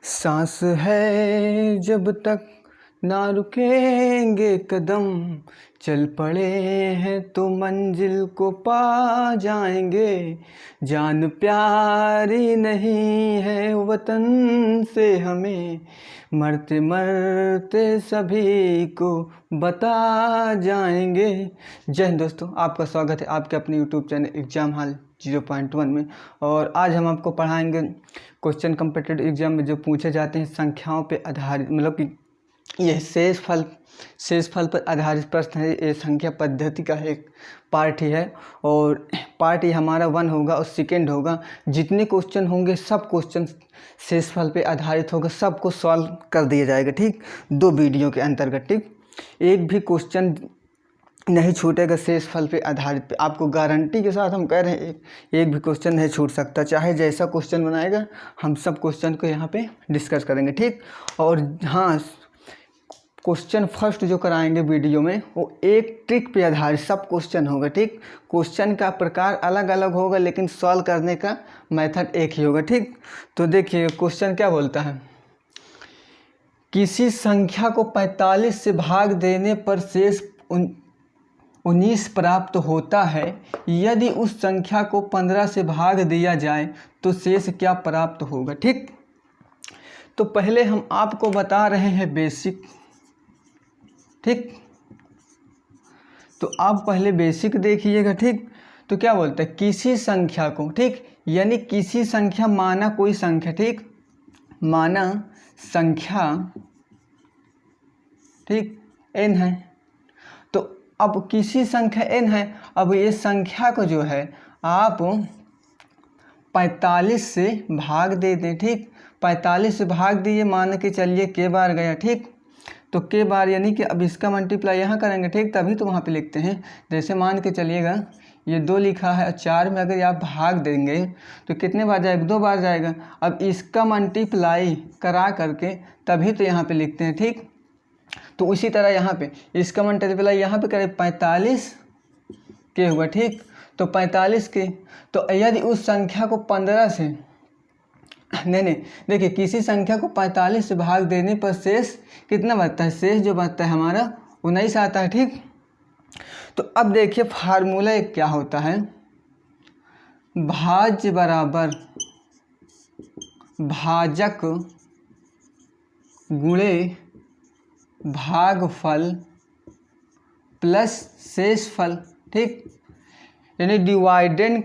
सांस है जब तक ना रुकेंगे कदम, चल पड़े हैं तो मंजिल को पा जाएंगे। जान प्यारी नहीं है वतन से हमें, मरते मरते सभी को बता जाएंगे। जय हिंद दोस्तों, आपका स्वागत है आपके अपने यूट्यूब चैनल एग्ज़ाम हॉल 0.1 में। और आज हम आपको पढ़ाएंगे क्वेश्चन कॉम्पिटिटिव एग्जाम में जो पूछे जाते हैं संख्याओं पे आधारित, मतलब कि यह शेषफल पर आधारित प्रश्न है। ये संख्या पद्धति का एक पार्ट ही है और पार्ट ही हमारा 1 होगा और सेकेंड होगा। जितने क्वेश्चन होंगे सब क्वेश्चन शेषफल पे आधारित होगा, सबको सॉल्व कर दिया जाएगा, ठीक, 2 वीडियो के अंतर्गत, ठीक। एक भी क्वेश्चन नहीं छूटेगा शेषफल पे आधारित पे, आपको गारंटी के साथ हम कह रहे हैं एक भी क्वेश्चन नहीं छूट सकता। चाहे जैसा क्वेश्चन बनाएगा हम सब क्वेश्चन को यहाँ पे डिस्कस करेंगे, ठीक। और हाँ, क्वेश्चन फर्स्ट जो कराएंगे वीडियो में वो एक ट्रिक पे आधारित सब क्वेश्चन होगा, ठीक। क्वेश्चन का प्रकार अलग अलग होगा लेकिन सॉल्व करने का मेथड एक ही होगा, ठीक। तो देखिए क्वेश्चन क्या बोलता है, किसी संख्या को 45 से भाग देने पर शेष 19 प्राप्त होता है। यदि उस संख्या को 15 से भाग दिया जाए तो शेष क्या प्राप्त होगा, ठीक। तो पहले हम आपको बता रहे हैं बेसिक, ठीक। तो आप पहले बेसिक देखिएगा, ठीक। तो क्या बोलते हैं, किसी संख्या को, ठीक, यानी किसी संख्या, माना कोई संख्या, ठीक, माना संख्या, ठीक, n है। तो अब किसी संख्या n है, अब ये संख्या को जो है आप 45 से भाग दे दें, ठीक। 45 से भाग दिए, मान के चलिए k बार गया, ठीक। तो k बार यानी कि अब इसका मल्टीप्लाई यहाँ करेंगे, ठीक, तभी तो वहाँ पे लिखते हैं। जैसे मान के चलिएगा ये 2 लिखा है और 4 में अगर आप भाग देंगे तो कितने बार जाएगा, 2 बार जाएगा। अब इसका मल्टीप्लाई करा करके तभी तो यहाँ पे लिखते हैं, ठीक। तो उसी तरह यहाँ पे इसका मल्टीप्लाई यहाँ पे करें, 45 के हुआ, ठीक। तो 45 के, तो यदि उस संख्या को 15 से नहीं देखिए, किसी संख्या को 45 से भाग देने पर शेष कितना बचता है, शेष जो बचता है हमारा 19 आता है, ठीक। तो अब देखिए फार्मूला एक क्या होता है, भाज्य बराबर भाजक गुणे भागफल प्लस शेषफल, ठीक। यानी डिवाइजर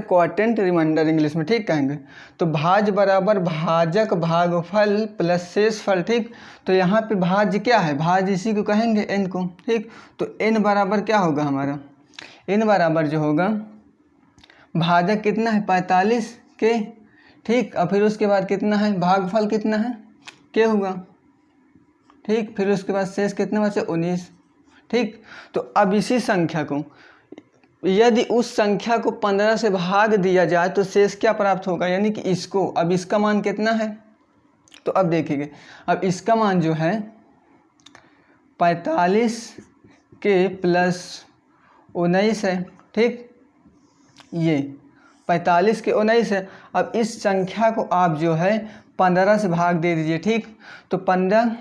क्वाटेंट रिमाइंडर इंग्लिश में, ठीक कहेंगे। तो भाज्य बराबर भाजक भागफल प्लस शेषफल, ठीक। तो यहाँ पे भाज्य क्या है, भाज्य इसी को कहेंगे n को, ठीक। तो n बराबर क्या होगा हमारा, n बराबर जो होगा भाजक कितना है 45 के, ठीक। और फिर उसके बाद कितना है, भागफल कितना है k होगा, ठीक। फिर उसके बाद शेष कितना बचे 19, ठीक। तो अब इसी संख्या को, यदि उस संख्या को 15 से भाग दिया जाए तो शेष क्या प्राप्त होगा, यानी कि इसको, अब इसका मान कितना है, तो अब देखिए अब इसका मान जो है 45 के प्लस 19 है, ठीक। ये 45 के 19 है। अब इस संख्या को आप जो है 15 से भाग दे दीजिए, ठीक। तो 15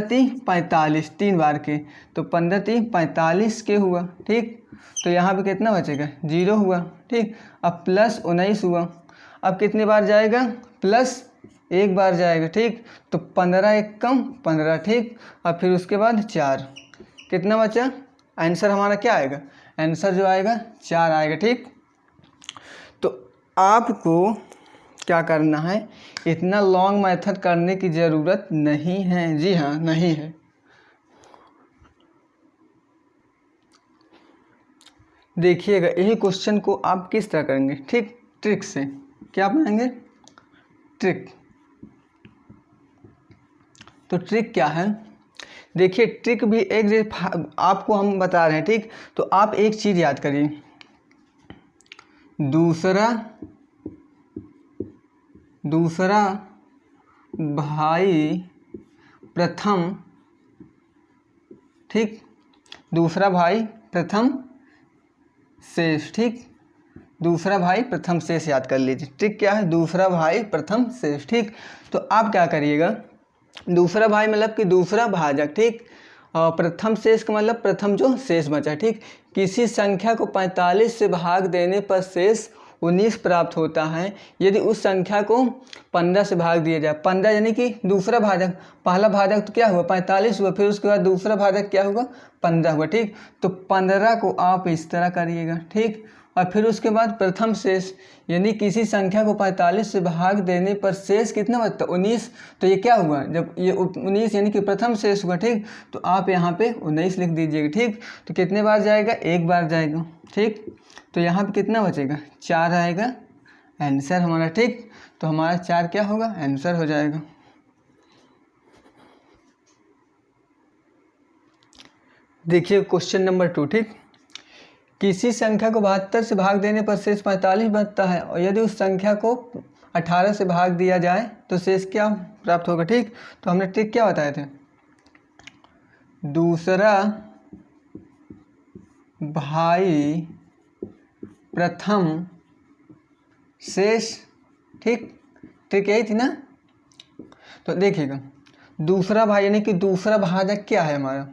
3 45, 3 बार के, तो 15 3 45 के हुआ, ठीक। तो यहाँ पे कितना बचेगा, 0 हुआ, ठीक। अब प्लस 19 हुआ, अब कितने बार जाएगा, प्लस 1 बार जाएगा, ठीक। तो 15 एक कम 15, ठीक। अब फिर उसके बाद 4, कितना बचा, आंसर हमारा क्या आएगा, आंसर जो आएगा 4 आएगा, ठीक। तो आपको क्या करना है, इतना लॉन्ग मेथड करने की ज़रूरत नहीं है, जी हाँ नहीं है। देखिएगा यही क्वेश्चन को आप किस तरह करेंगे, ठीक, ट्रिक से। क्या बनाएंगे, ट्रिक। तो ट्रिक क्या है, देखिए ट्रिक भी एक आपको हम बता रहे हैं, ठीक। तो आप एक चीज़ याद करिए, दूसरा भाई प्रथम, ठीक, दूसरा भाई प्रथम शेष, ठीक। दूसरा भाई प्रथम शेष याद कर लीजिए। ट्रिक क्या है, दूसरा भाई प्रथम शेष। ठीक, तो आप क्या करिएगा, दूसरा भाई मतलब कि दूसरा भाजक। ठीक, और प्रथम शेष का मतलब प्रथम जो शेष बचा। ठीक, किसी संख्या को 45 से भाग देने पर शेष 19 प्राप्त होता है यदि उस संख्या को 15 से भाग दिया जाए। 15 यानी कि दूसरा भाजक, पहला भाजक तो क्या हुआ 45 हुआ, फिर उसके बाद दूसरा भाजक क्या होगा 15 हुआ। ठीक, तो 15 को आप इस तरह करिएगा। ठीक, और फिर उसके बाद प्रथम शेष यानी किसी संख्या को 45 से भाग देने पर शेष कितना बचता 19। तो ये क्या हुआ, जब ये 19 यानी कि प्रथम शेष हुआ। ठीक, तो आप यहाँ पे 19 लिख दीजिएगा। ठीक, तो कितने बार जाएगा, एक बार जाएगा। ठीक, तो यहाँ पे कितना बचेगा 4 आएगा आंसर हमारा। ठीक, तो हमारा 4 क्या होगा आंसर हो जाएगा। देखिए क्वेश्चन नंबर 2। ठीक, किसी संख्या को 72 से भाग देने पर शेष 45 बचता है और यदि उस संख्या को 18 से भाग दिया जाए तो शेष क्या प्राप्त होगा। ठीक, तो हमने ट्रिक क्या बताए थे, दूसरा भाई प्रथम शेष। ठीक, ट्रिक यही थी ना। तो देखिएगा दूसरा भाई यानी कि दूसरा भाजक क्या है हमारा,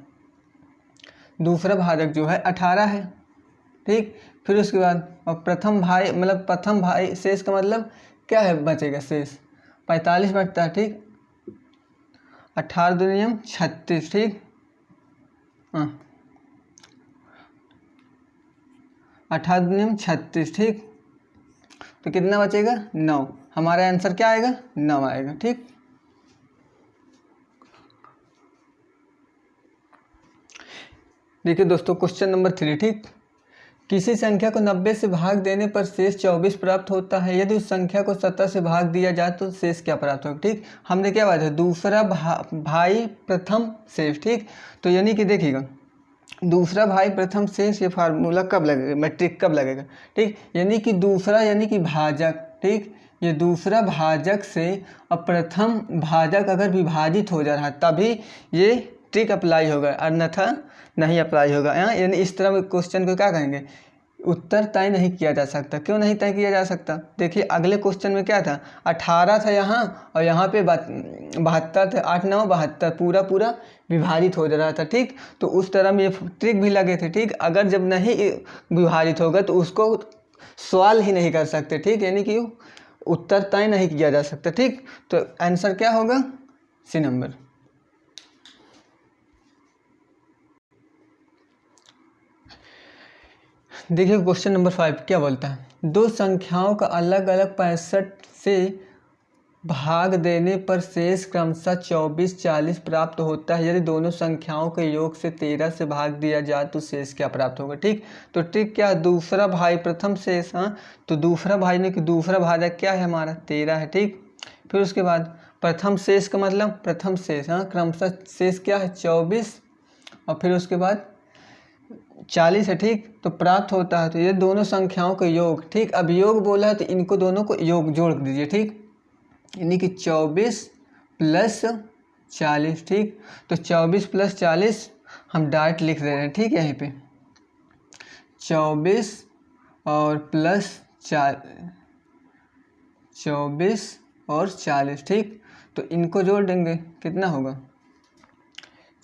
दूसरा भाजक जो है 18 है। ठीक, फिर उसके बाद और प्रथम भाई मतलब प्रथम भाई शेष का मतलब क्या है बचेगा शेष 45 बचता है। ठीक, 18 दूनियम 36। ठीक, 18 दूनियम 36। ठीक, तो कितना बचेगा 9। हमारा आंसर क्या आएगा 9 आएगा। ठीक, देखिए दोस्तों क्वेश्चन नंबर 3। ठीक, किसी संख्या को 90 से भाग देने पर शेष 24 प्राप्त होता है यदि उस संख्या को 17 से भाग दिया जाए तो शेष क्या प्राप्त होगा। ठीक, हमने क्या बात है दूसरा भाई प्रथम शेष। ठीक, तो यानी कि देखिएगा दूसरा भाई प्रथम शेष, ये फार्मूला कब लगेगा, मैट्रिक कब लगेगा। ठीक, यानी कि दूसरा यानी कि भाजक। ठीक, ये दूसरा भाजक से अब प्रथम भाजक अगर विभाजित हो जा रहा है तभी ये ट्रिक अप्लाई होगा, अन्यथा नहीं अप्लाई होगा। यानी इस तरह क्वेश्चन को क्या कहेंगे, उत्तर तय नहीं किया जा सकता। क्यों नहीं तय किया जा सकता, देखिए अगले क्वेश्चन में क्या था 18 था यहाँ और यहाँ पे 72 थे, 8 9 72 पूरा पूरा विभाजित हो जा रहा था। ठीक, तो उस तरह में ये ट्रिक भी लगे थे। ठीक, अगर जब नहीं विभाजित होगा तो उसको सवाल ही नहीं कर सकते। ठीक, यानी कि उत्तर तय नहीं किया जा सकता। ठीक, तो आंसर क्या होगा सी नंबर। देखिए क्वेश्चन नंबर 5 क्या बोलता है, दो संख्याओं का अलग अलग 65 से भाग देने पर शेष क्रमशः 24 40 प्राप्त होता है यदि दोनों संख्याओं के योग से 13 से भाग दिया जाए तो शेष क्या प्राप्त होगा। ठीक, तो ट्रिक क्या है, दूसरा भाई प्रथम शेष। हाँ, तो दूसरा भाई ने कि दूसरा भाजक क्या है हमारा 13 है। ठीक, फिर उसके बाद प्रथम शेष का मतलब प्रथम शेष। हाँ, क्रमशः शेष क्या है 24 और फिर उसके बाद 40 है। ठीक, तो प्राप्त होता है तो ये दोनों संख्याओं का योग। ठीक, अब योग बोला है तो इनको दोनों को योग जोड़ दीजिए। ठीक, यानी कि 24 प्लस 40। ठीक, तो 24 प्लस 40 हम डायरेक्ट लिख रहे हैं। ठीक, यहीं पे 24 और प्लस 24 और 40। ठीक, तो इनको जोड़ देंगे कितना होगा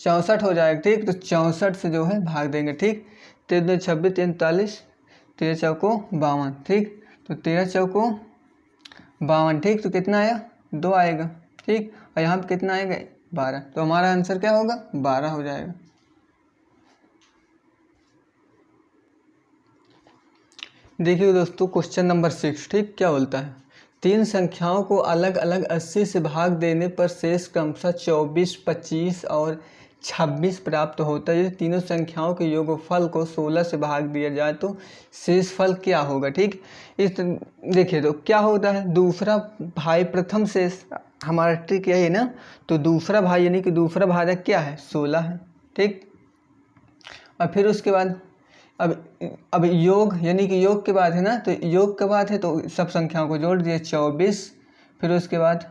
64 हो जाएगा। ठीक, तो 64 से जो है भाग देंगे। ठीक, 13 26 43 13 चौको 52। ठीक, तो 13 चौको 52। ठीक, तो कितना आया 2 आएगा। ठीक, और यहाँ पे कितना आएगा 12। तो हमारा आंसर क्या होगा 12 हो जाएगा। देखिए दोस्तों क्वेश्चन नंबर 6। ठीक, क्या बोलता है, तीन संख्याओं को अलग अलग 80 से भाग देने पर शेष क्रमशः 24 25 और 26 प्राप्त होता है यदि तीनों संख्याओं के योगफल को 16 से भाग दिया जाए तो शेष फल क्या होगा। ठीक, इस देखिए तो क्या होता है, दूसरा भाई प्रथम शेष, हमारा ट्रिक यही ना। तो दूसरा भाई यानी कि दूसरा भाजक क्या है 16 है। ठीक, और फिर उसके बाद अब योग यानी कि योग के बाद है ना, तो योग के बाद है तो सब संख्याओं को जोड़ दिए 24 फिर उसके बाद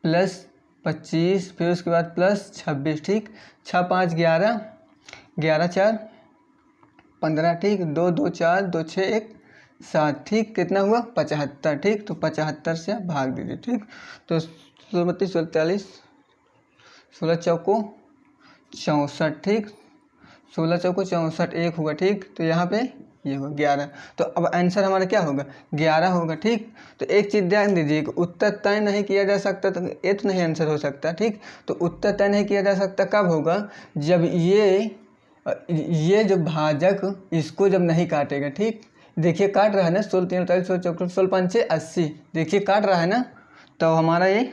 प्लस 25 फिर उसके बाद प्लस 26। ठीक, 6 5 11 11 4 15। ठीक, 2 2 4 2 6 1 7, ठीक। कितना हुआ 75, ठीक। तो 75 से आप भाग दीजिए, ठीक। तो 16 16 40, 16 चौको 64, ठीक। 16 चौको 64, एक होगा, ठीक। तो यहाँ पे ये होगा 11। तो अब आंसर हमारा क्या होगा 11 होगा, ठीक। तो एक चीज़ ध्यान दीजिए कि उत्तर तय नहीं किया जा सकता तो ये तो नहीं आंसर हो सकता, ठीक। तो उत्तर तय नहीं किया जा सकता कब होगा, जब ये जो भाजक इसको जब नहीं काटेगा, ठीक। देखिए काट रहा है ना, 16 3 48, 16 चौको 16 5 80, देखिए काट रहा है ना। तो हमारा ये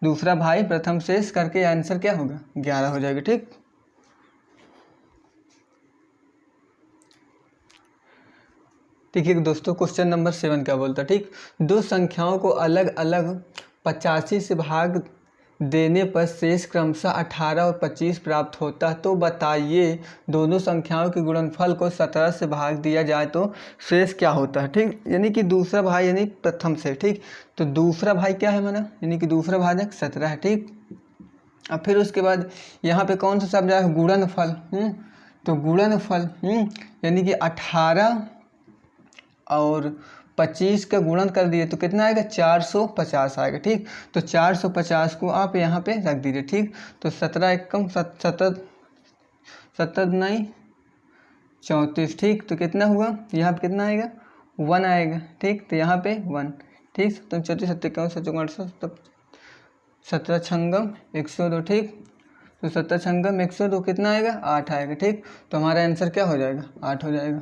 दूसरा भाई प्रथम शेष करके आंसर क्या होगा 11 हो जाएगा, ठीक। देखिए दोस्तों क्वेश्चन नंबर 7 क्या बोलता है, ठीक। दो संख्याओं को अलग अलग 85 से भाग देने पर शेष क्रमशः 18 और 25 प्राप्त होता है। तो बताइए दोनों संख्याओं के गुणनफल को 17 से भाग दिया जाए तो शेष क्या होता है, ठीक। यानी कि दूसरा भाई यानी प्रथम से, ठीक। तो दूसरा भाई क्या है माना, यानी कि दूसरा भाजक 17 है, ठीक। अब फिर उसके बाद यहाँ पे कौन सा शब्द आया गुणनफल, तो गुणनफल यानी कि 18 और 25 का गुणन कर दिए तो कितना आएगा 450 आएगा, ठीक। तो 450 को आप यहाँ पे रख दीजिए, ठीक। तो 17 एकम 17 नहीं 34, ठीक। तो कितना हुआ यहाँ पे कितना आएगा 1 आएगा, ठीक। तो यहाँ पे 1, ठीक। तो 34 7 51 7 17 छंगम 102, ठीक। तो 17 छंगम 102 कितना आएगा 8 आएगा, ठीक। तो हमारा आंसर क्या हो जाएगा 8 हो जाएगा।